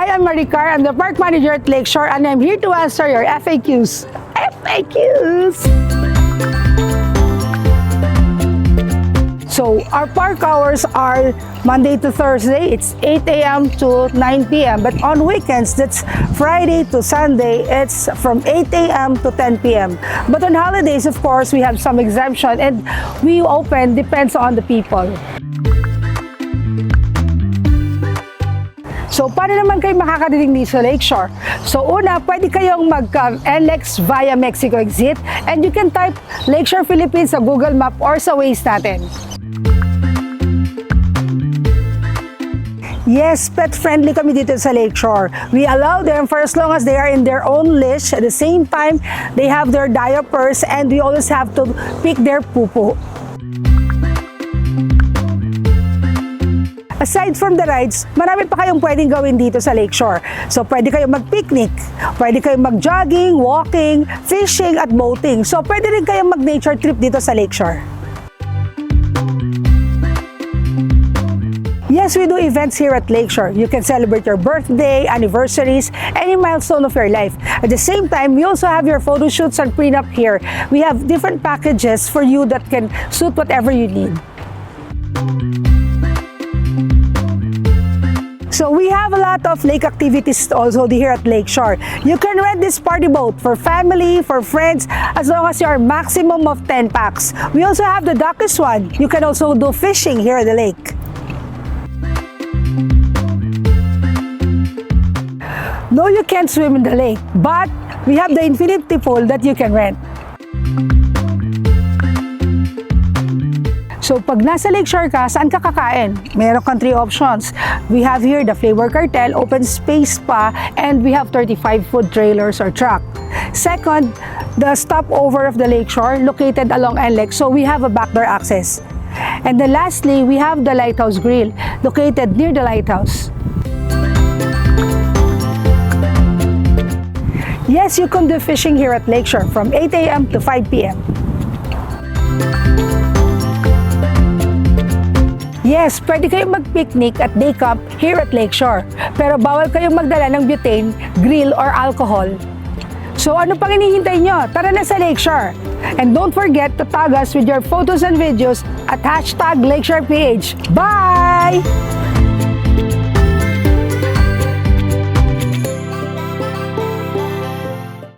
I am Maricar. I'm the park manager at Lakeshore, and I'm here to answer your FAQs. So our park hours are Monday to Thursday, it's 8 a.m. to 9 p.m. But on weekends, that's Friday to Sunday, it's from 8 a.m. to 10 p.m. But on holidays, of course, we have some exemption, and we open depends on the people. So, paano naman kayo makakadating dito sa Lakeshore? So, una, pwede kayong mag-NLEX via Mexico exit, and you can type Lakeshore Philippines sa Google Map or sa Waze natin. Yes, pet-friendly kami dito sa Lakeshore. We allow them for as long as they are in their own leash. At the same time, they have their diapers, and we always have to pick their poo-poo. Aside from the rides, marami pa kayong pwedeng gawin dito sa Lakeshore. So, pwede kayong mag-picnic, pwede kayong mag-jogging, walking, fishing, at boating. So, pwede rin kayong mag-nature trip dito sa Lakeshore. Yes, we do events here at Lakeshore. You can celebrate your birthday, anniversaries, any milestone of your life. At the same time, we also have your photo shoots and prenup here. We have different packages for you that can suit whatever you need. So we have a lot of lake activities also here at Lakeshore. You can rent this party boat for family, for friends, as long as you are maximum of 10 packs. We also have the duckless one. You can also do fishing here at the lake. No, you can't swim in the lake, but we have the infinity pool that you can rent. So, pag nasa Lakeshore ka, saan ka kakain? Meron kang 3 options. We have here the Flavor Cartel, open space spa, and we have 35 food trailers or truck. Second, the Stopover of the Lakeshore, located along NLEX, so we have a backdoor access. And then lastly, we have the Lighthouse Grill, located near the Lighthouse. Yes, you can do fishing here at Lakeshore from 8 a.m. to 5 p.m. Yes, pwede kayong mag-picnic at day camp here at Lakeshore. Pero bawal kayong magdala ng butane, grill, or alcohol. So ano pang hinihintay nyo? Tara na sa Lakeshore! And don't forget to tag us with your photos and videos at #LakeshorePH. Bye!